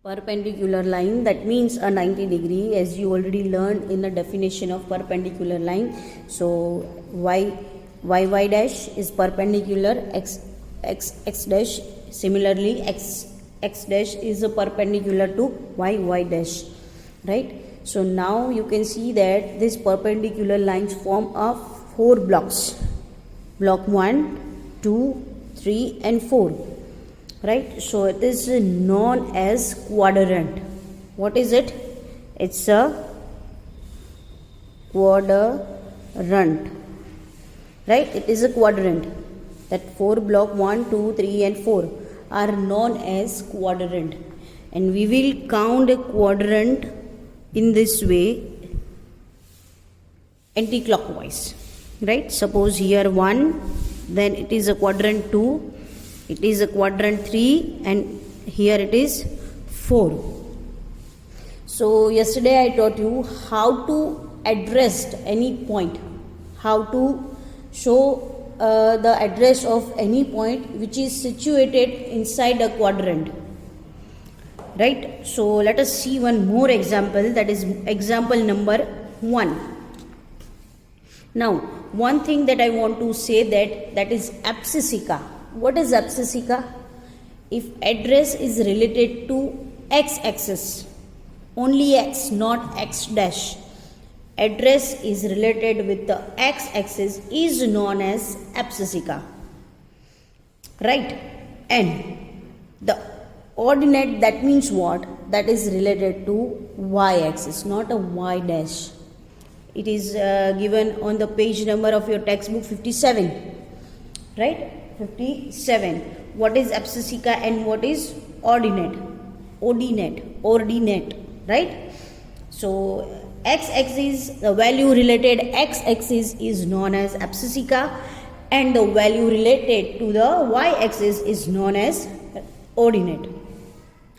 Perpendicular line, that means a 90 degree, as you already learned in the definition of perpendicular line. So y dash is perpendicular x dash. Similarly x dash is a perpendicular to y dash, right? So now you can see that these perpendicular lines form a 4 blocks, block 1, 2, 3 and 4, right? So it is known as quadrant. What is it? It's a quadrant, right? It is a quadrant. That 4 block 1, 2, 3 and 4 are known as quadrant, and we will count a quadrant in this way, anti-clockwise, right? Suppose here 1, then it is a quadrant 2, it is a quadrant 3, and here it is 4. So yesterday I taught you how to address any point, how to show the address of any point which is situated inside a quadrant, right? So let us see one more example, that is example number 1. Now one thing that I want to say, that is abscissa. What is abscissa? If address is related to x-axis, only x, not x dash, address is related with the x-axis is known as abscissa, right? And the ordinate, that means what? That is related to y-axis, not a y dash. It is given on the page number of your textbook 57, right? 57. What is abscissa and what is ordinate? Ordinate, right? So x-axis, the value related x-axis is known as abscissa, and the value related to the y-axis is known as ordinate,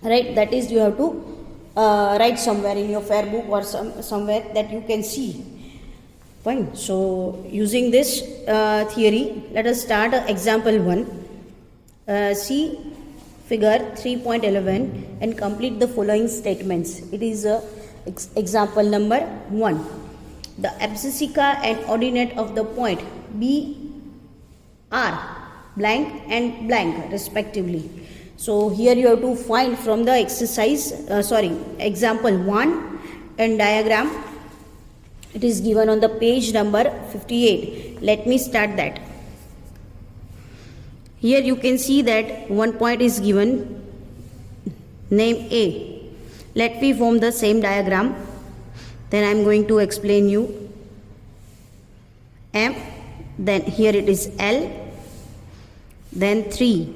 right? That is, you have to write somewhere in your fair book or somewhere that you can see. Fine. So using this theory, let us start example 1. See figure 3.11 and complete the following statements. It is example number 1. The abscissa and ordinate of the point B are blank and blank respectively. So here you have to find from the example 1 and diagram. It is given on the page number 58. Let me start that. Here you can see that one point is given, name A. Let me form the same diagram. Then I am going to explain you. M, then here it is L, then 3.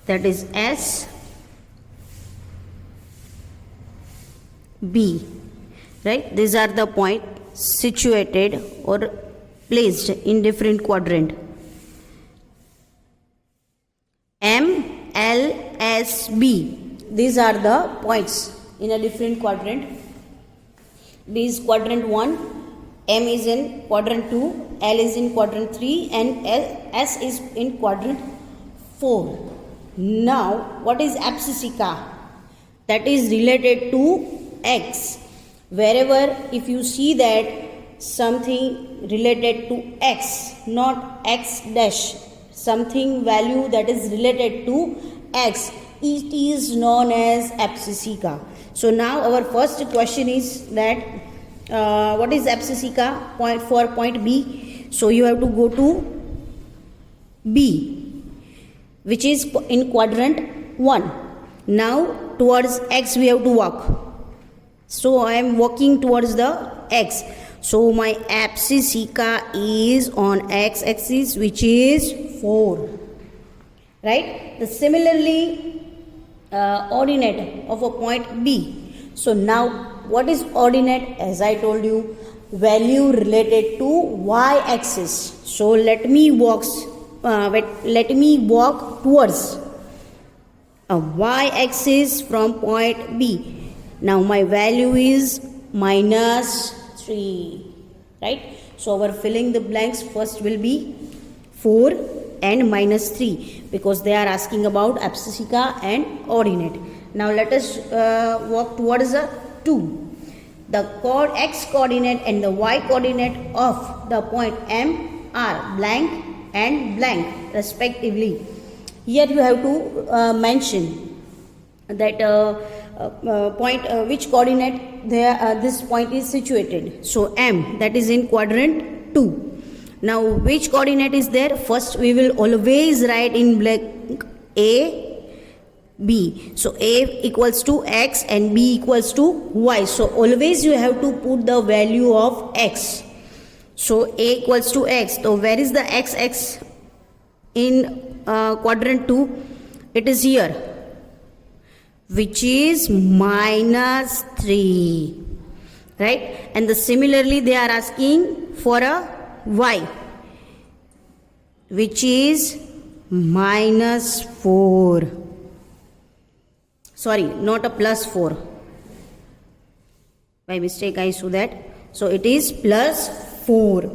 That is S, B, right? These are the points situated or placed in different quadrant. M, L, S, B. These are the points in a different quadrant. B is quadrant 1, M is in quadrant 2, L is in quadrant 3, and S is in quadrant 4. Now, what is abscissa? That is related to x. Wherever if you see that something related to x, not x dash, something value that is related to x, it is known as abscissa. So now our first question is that what is abscissa point for point B? So you have to go to B, which is in quadrant 1. Now towards x we have to walk. So I am walking towards the x. So my abscissa is on x-axis, which is 4. Right? Similarly, ordinate of a point B. So now what is ordinate? As I told you, value related to y-axis. So let me walk towards a y-axis from point B. Now my value is -3, right? So our filling the blanks first will be 4 and minus 3, because they are asking about abscissa and ordinate. Now let us walk towards the 2. The x coordinate and the y coordinate of the point M are blank and blank respectively. Here you have to mention that point which coordinate there this point is situated. So M, that is in quadrant 2. Now which coordinate is there? First we will always write in blank A, B. So A equals to X and B equals to Y. So always you have to put the value of X. So A equals to X. So where is the X in quadrant 2? It is here, which is minus 3. Right? And similarly they are asking for a Y, which is minus 4. Sorry, not a plus 4. By mistake I saw that. So it is plus 4,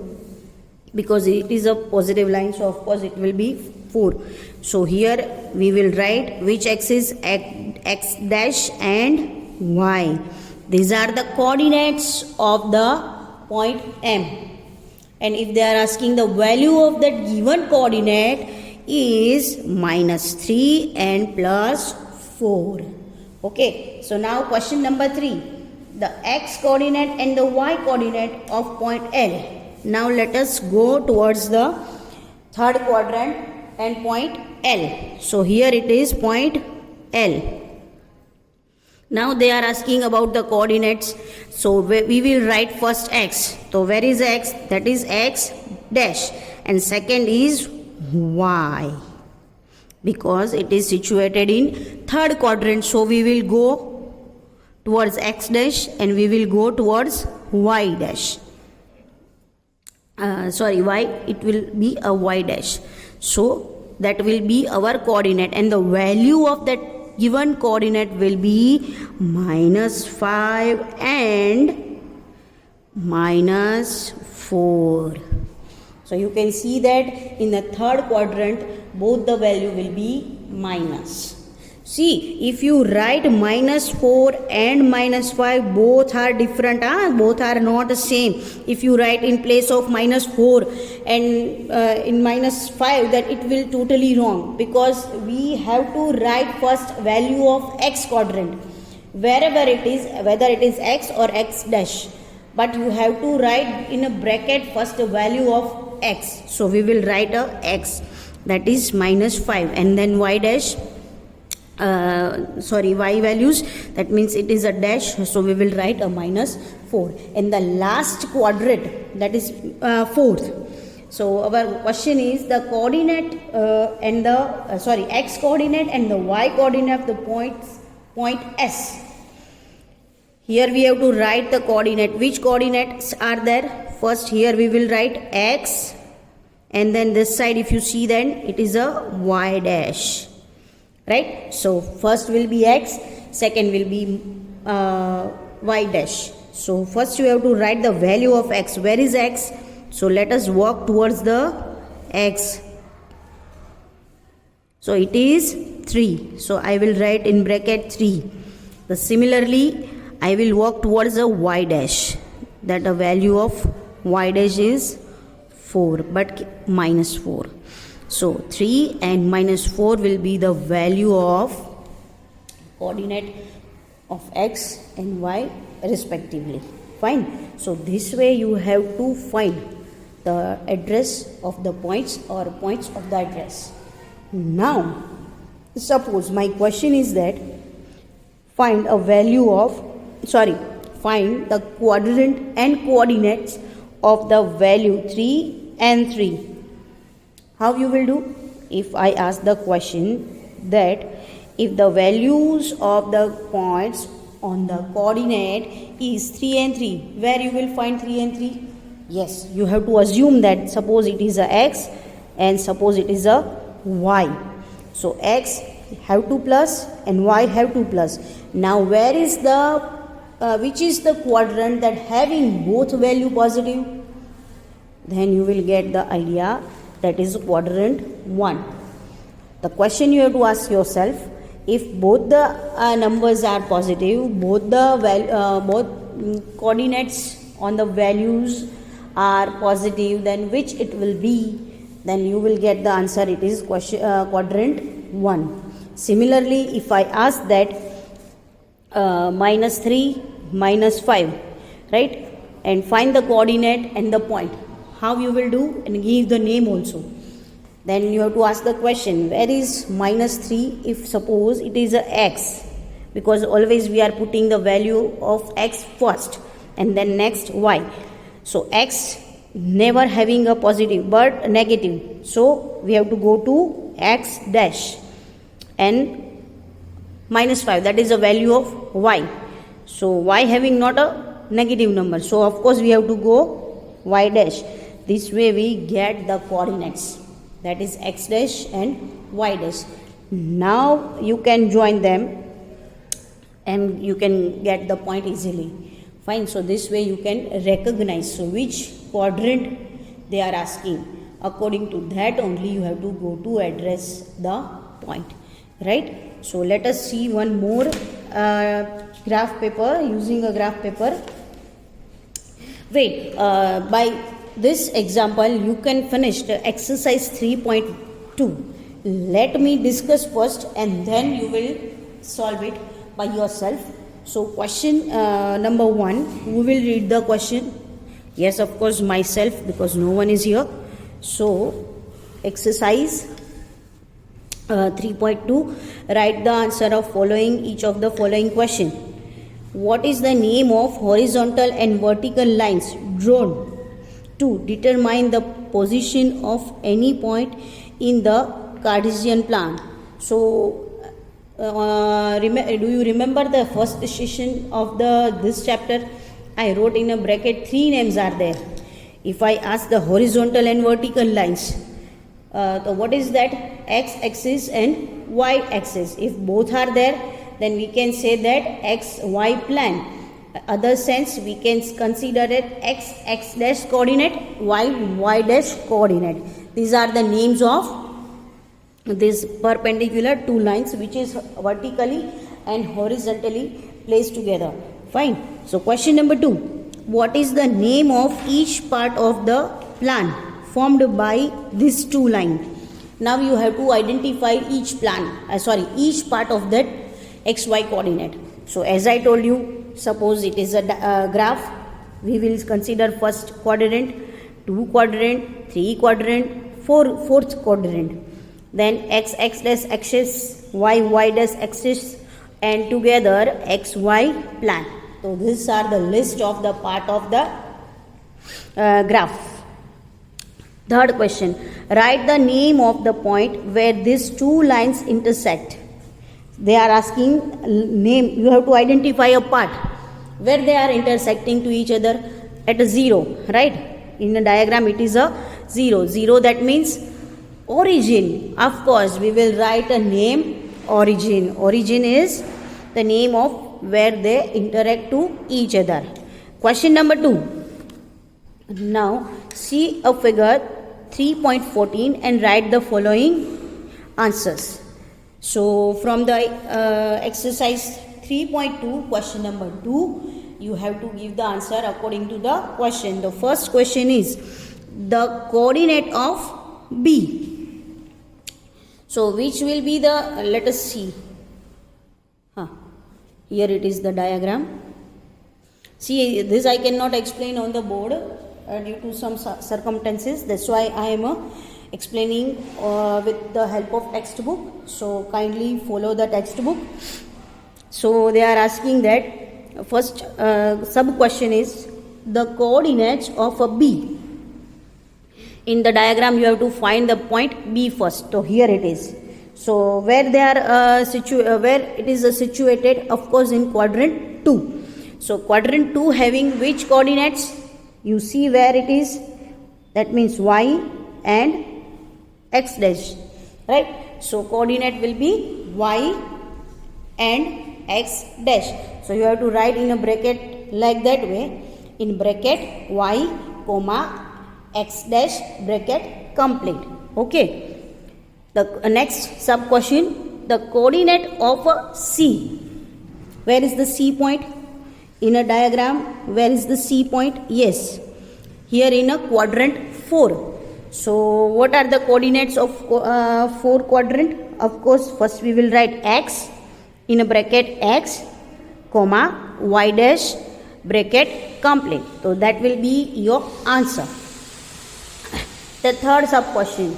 because it is a positive line, so of course it will be 4. So here we will write which x is x dash and y. These are the coordinates of the point M. And if they are asking the value of that given coordinate is minus 3 and plus 4. Okay, so now question number 3. The x coordinate and the y coordinate of point L. Now let us go towards the third quadrant and point L. So here it is point L. Now they are asking about the coordinates. So we will write first x. So where is x? That is x dash. And second is y, because it is situated in third quadrant. So we will go towards x dash and we will go towards y dash. Y, it will be a y dash. So that will be our coordinate, and the value of that given coordinate will be minus 5 and minus 4. So you can see that in the third quadrant both the value will be minus. See, if you write minus 4 and minus 5, both are different, both are not the same. If you write in place of minus 4 and in minus 5, that it will totally wrong, because we have to write first value of x quadrant, wherever it is, whether it is x or x dash. But you have to write in a bracket first the value of x. So we will write a x, that is minus 5, and then y dash. Y values, that means it is a dash, so we will write a minus 4. In the last quadrant, that is fourth. So our question is the coordinate and the x coordinate and the y coordinate of the point S. Here we have to write the coordinate. Which coordinates are there? First here we will write x, and then this side if you see, then it is a y dash. Right? So first will be x, second will be y dash. So first you have to write the value of x. Where is x? So let us walk towards the x. So it is 3. So I will write in bracket 3. Similarly, I will walk towards the y dash. That the value of y dash is 4, but minus 4. So 3 and minus 4 will be the value of coordinate of x and y respectively. Fine. So this way you have to find the address of the points or points of the address. Now, suppose my question is that find the quadrant and coordinates of the value 3 and 3. How you will do? If I ask the question that if the values of the points on the coordinate is 3 and 3, where you will find 3 and 3? Yes, you have to assume that suppose it is a x and suppose it is a y. So x have to plus and y have to plus. Now where is which is the quadrant that having both value positive? Then you will get the idea that is quadrant 1. The question you have to ask yourself, if both the numbers are positive, both coordinates on the values are positive, then which it will be? Then you will get the answer, it is quadrant 1. Similarly, if I ask that minus 3, minus 5, right, and find the coordinate and the point, how you will do, and give the name also. Then you have to ask the question, where is minus 3 if suppose it is a x, because always we are putting the value of x first and then next y. So x never having a positive but negative, so we have to go to x dash, and minus 5, that is the value of y. So y having not a negative number, so of course we have to go y dash. This way we get the coordinates, that is x dash and y dash. Now you can join them and you can get the point easily. Fine, so this way you can recognize so which quadrant they are asking. According to that only you have to go to address the point, right? So let us see one more graph paper, using a graph paper. Wait, by this example you can finish the exercise 3.2. Let me discuss first and then you will solve it by yourself. So question number 1, who will read the question? Yes, of course myself, because no one is here. So exercise 3.2, write the answer of following each of the following question. What is the name of horizontal and vertical lines drawn to determine the position of any point in the Cartesian plan? So do you remember the first session of this chapter? I wrote in a bracket 3 names are there. If I ask the horizontal and vertical lines, so what is that? X axis and y axis. If both are there, then we can say that x y plan. Other sense we can consider it x dash coordinate, y dash coordinate. These are the names of this perpendicular two lines which is vertically and horizontally placed together. Fine. So question number 2, what is the name of each part of the plan formed by these two lines? Now you have to identify each part of that xy coordinate. So as I told you, suppose it is a graph, we will consider first quadrant, 2 quadrant, 3 quadrant, 4th quadrant. Then x dash axis, y dash axis, and together xy plan. So these are the list of the part of the graph. Third question, write the name of the point where these two lines intersect. They are asking name, you have to identify a part where they are intersecting to each other at a 0, right? In the diagram it is a 0. That means origin. Of course we will write a name, origin. Origin is the name of where they interact to each other. Question number 2. Now see a figure 3.14 and write the following answers. So from the exercise 3.2, question number 2, you have to give the answer according to the question. The first question is the coordinate of B. So which will be the, let us see. Here it is the diagram. See, this I cannot explain on the board due to some circumstances. That's why I am explaining with the help of textbook. So kindly follow the textbook. So they are asking that first sub question is the coordinates of a B. In the diagram you have to find the point B first. So here it is. So where they are where it is situated, of course in quadrant 2. So quadrant 2 having which coordinates? You see where it is. That means y and x dash, right? So coordinate will be y and x dash. So you have to write in a bracket like that way. In bracket y comma x dash bracket complete. Okay. The next sub question, the coordinate of a C. Where is the C point? In a diagram, where is the C point? Yes, here in a quadrant 4. So what are the coordinates of 4 quadrant? Of course, first we will write x in a bracket x, comma, y dash, bracket complete. So that will be your answer. The third sub question,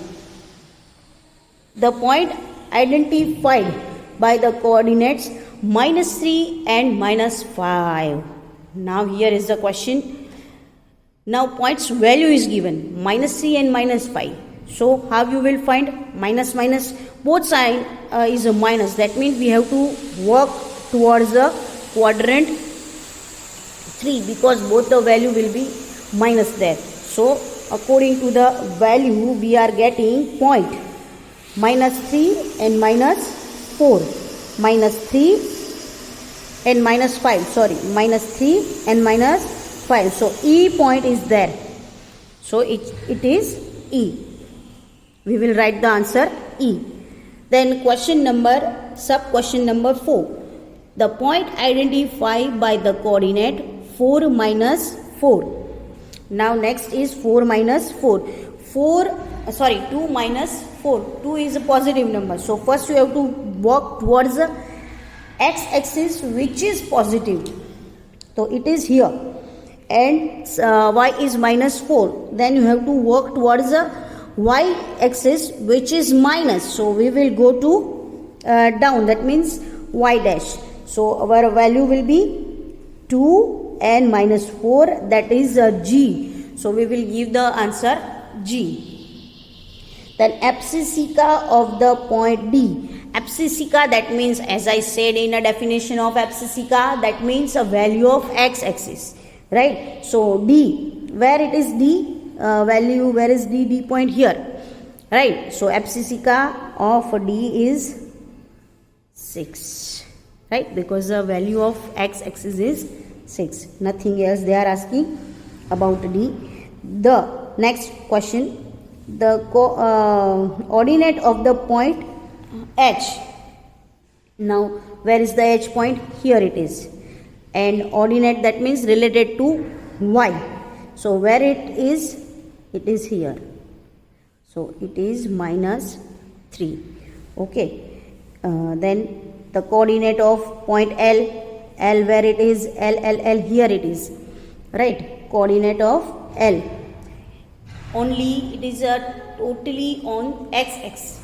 the point identified by the coordinates -3 and -5. Now here is the question. Now points value is given -3 and -5. So how you will find minus minus, both side is a minus. That means we have to work towards the quadrant 3 because both the value will be minus there. So according to the value we are getting point -3 and -4, -3 and -5, sorry, -3 and -5. So E point is there. So it is E. We will write the answer E. Then sub question number 4. The point identified by the coordinate 4 minus 4. Now next is 4 minus 4. 2 minus 4. 2 is a positive number. So first you have to work towards the x-axis which is positive. So it is here. And y is -4. Then you have to work towards the y-axis which is minus. So we will go to down. That means y dash. So our value will be 2 and -4. That is G. So we will give the answer G. Then abscissa of the point D. Abscissa, that means, as I said in a definition of abscissa, that means a value of x-axis, right? So D, where it is D value, where is D? D point here, right? So abscissa of D is 6, right? Because the value of x-axis is 6. Nothing else they are asking about D. The next question, the coordinate of the point H. Now where is the H point? Here it is. And ordinate, that means related to y. So where it is? It is here. So it is -3. Okay. Then the coordinate of point L. L, where it is? L, here it is. Right. Coordinate of L. Only it is totally on y-axis.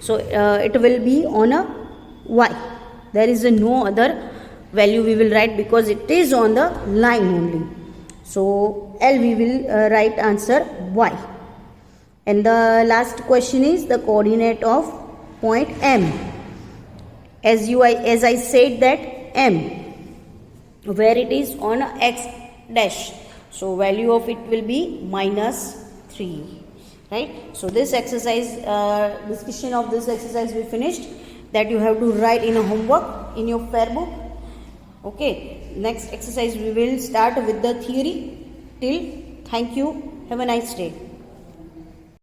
So it will be on a y. There is no other value we will write because it is on the line only. So L we will write answer y. And the last question is the coordinate of point M. As I said that M, where it is on a x dash. So value of it will be -3. Right? So this exercise, discussion of this exercise we finished. That you have to write in a homework in your fair book. Okay. Next exercise we will start with the theory. Thank you. Have a nice day.